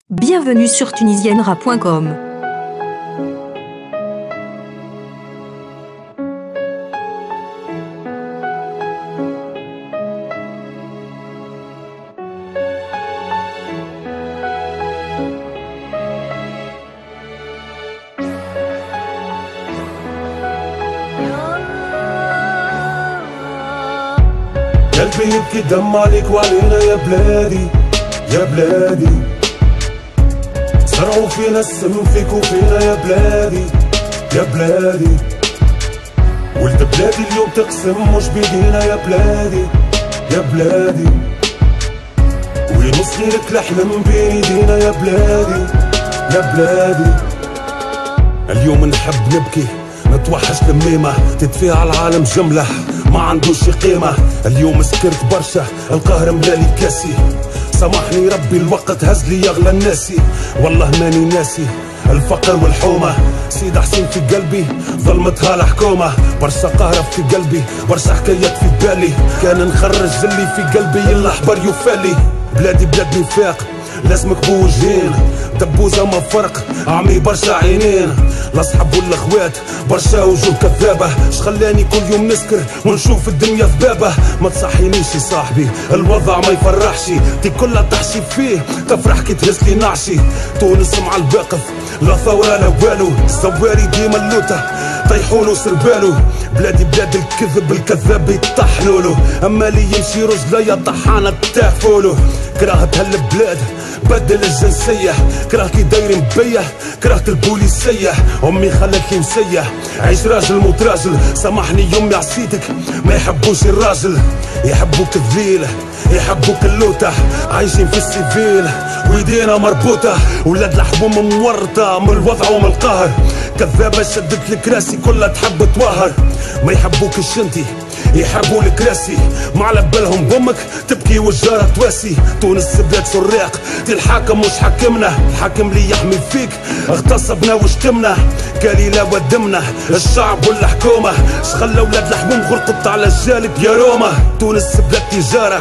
Bienvenue sur tunisiennera.com. قلبي يبكي دم عليك وعلينا يا بلادي يا بلادي، زرعوا فينا السم فيك وفينا يا بلادي يا بلادي، ولد بلادي اليوم تقسم مش بيدينا يا بلادي يا بلادي، وينص غيرك الحلم بين ايدينا يا بلادي يا بلادي. اليوم نحب نبكي نتوحش لميمة تدفيها على العالم جملة ما عندوش قيمة. اليوم سكرت برشا القهر ملالي كاسي، سامحني ربي الوقت هزلي اغلى الناسي، والله ماني ناسي الفقر والحومة. سيد حسين في قلبي ظلمتها الحكومة، برشا قهرة في قلبي برشا حكايات في بالي، كان نخرج اللي في قلبي الاحبر يفالي. بلادي بلاد نفاق لازمك بوجهين، دبوزة ما فرق عمي برشا عينين، الاصحاب والاخوات برشا وجوه كذابة، شخلاني كل يوم نسكر ونشوف الدنيا ذبابة. ما تصحينيش يا صاحبي الوضع ما يفرحش، تي كلها تحشي فيه تفرح كي تهزلي نعشي. تونس مع الواقف لا ثورة لا والو، الزواري ديما اللوتة طيحولو سربالو. بلادي بلاد الكذب الكذاب يطحنولو، اما اللي يمشي رجليا طحانة تاكفولو. كرهت هالبلاد بدل الجنسية، كرهت لي دايرين بيا، كرهت البوليسية. امي خلتلي مسيح عيش راجل موت راجل، سامحني يومي عصيتك ما يحبوش الراجل، يحبوك الذيل يحبوك اللوتة، عايشين في السيفيل ويدينا مربوطة، ولاد الحبوم مورطة من الوضع ومن القهر. كذابة شدت لك راسي كلها تحب توهر، ما يحبوكش انتي يحبوا لك راسي، ما على بالهم بامك تبكي والجارة تواسي. تونس بلاد سراق الحاكم مش حاكمنا، الحاكم اللي يحمي فيك اغتصبنا وشتمنا، قالي لا ودمنا الشعب والحكومة، شخلى ولاد الحبوم غرقت على الجالب يا روما. تونس بلاد تجارة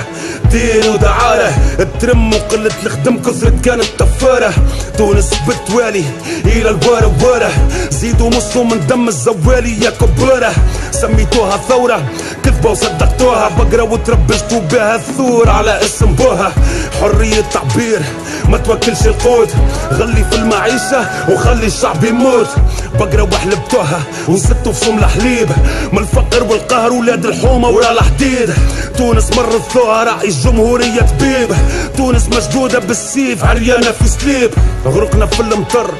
دين ودعارة، الترم وقلة الخدم كثرت كانت طفارة. تونس بالتوالي الى الوارة وارة، زيدوا مصوا من دم الزوالي يا كبارة. سميتوها ثورة كذبة وصدقتوها، بقرة وتربشتوا بها الثور على اسم بوها. حرية تعبير ما توكلش القوت، غلي في المعيشة وخلي الشعب يموت. بقرة وحلبتوها وزدتوا في سم الحليب، من الفقر والقهر ولاد الحومة ورا الحديد. تونس مرت ثوها راعي الجمهورية طبيب، تونس مشدودة بالسيف عريانة في سليب. غرقنا في المطر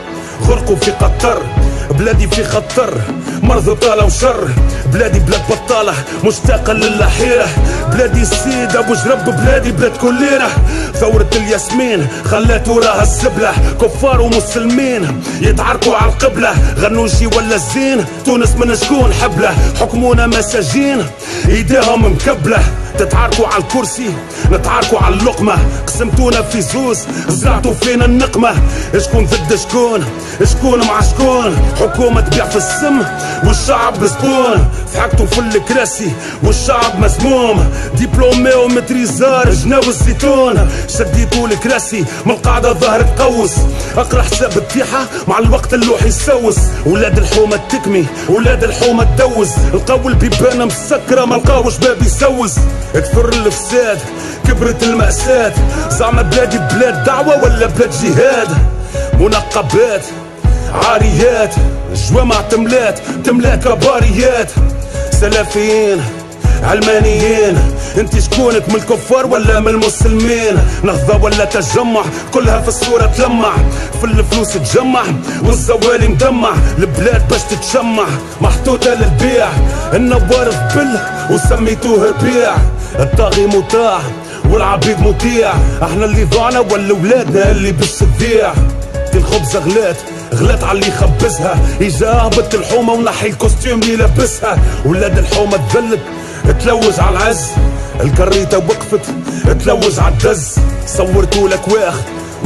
غرقوا في قطر، بلادي في خطر مرض وطالة وشر. بلادي بلاد بطالة مشتاقة للحيرة، بلادي السيد ابو جرب، بلادي بلاد كليرة. ثورة الياسمين خلات وراها السبلة، كفار ومسلمين يتعاركوا على القبلة. غنوشي ولا الزين تونس من شكون حبلة، حكمونا مساجين ايديهم مكبلة. تتعاركوا على الكرسي نتعاركوا على اللقمة، قسمتونا في زوز زرعتوا فينا النقمة. شكون ضد شكون شكون مع شكون، حكومة تبيع في السم والشعب زبون. ضحكتوا في الكراسي والشعب مسموم، دبلومي ومتريزار جناو الزيتون. شديتوا الكراسي من القاعدة ظهر تقوس، اقرا حساب التيحة مع الوقت اللوح يسوس. ولاد الحومة تكمي ولاد الحومة تدوز، لقاو البيبانة مسكرة ما لقاوش باب يسوس. اكثر الفساد كبرت المأساة، زعما بلادي بلاد دعوة ولا بلاد جهاد. منقبات عاريات جوامع تملات تملات كباريات، سلفيين علمانيين. انت شكونك من الكفار ولا من المسلمين، نهضة ولا تجمع كلها في الصورة تلمع، في الفلوس تجمع والزوالي مدمع. البلاد باش تتجمع محطوطة للبيع، النوار ذبل وسميتوه ربيع. الطاغي مطاع والعبيد مطيع، احنا اللي ضعنا ولا ولادنا اللي باش تضيع. الخبزة غلات على اللي يخبزها، اجا هبط الحومة ونحي الكوستيوم اللي لابسها. ولاد الحومة تذلت تلوج على العز، الكريتة وقفت تلوج على الدز. صورتوا لك واخ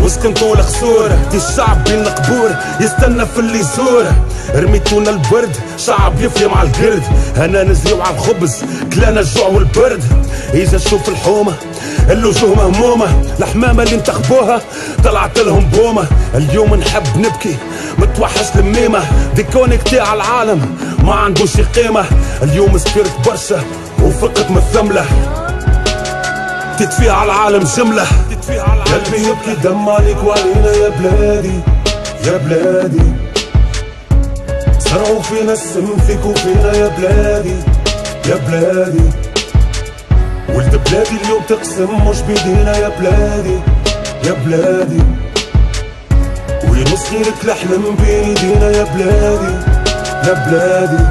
وسكنتو الخسورة دي الشعب بين القبور يستنى في اللي يزوره. رميتونا البرد شعب يفلي مع القرد، انا نزلوا على الخبز كلانا الجوع والبرد. اجا نشوف الحومة الوجوه مهمومة، الحمامة اللي انتخبوها طلعت لهم بومة. اليوم نحب نبكي متوحش الميمة، ديكونيكتي على العالم ما عندوش قيمة. اليوم سكرت برشا وفقت مثملة، تدفي على العالم جملة. قلبي يبكي دم عليك وعلينا يا بلادي يا بلادي، زرعوا فينا السم فيك وفينا يا بلادي يا بلادي. ولد بلادي اليوم تقسم مش بيدينا يا بلادي يا بلادي، وينص غيرك الأحلام بين ايدينا يا بلادي يا بلادي.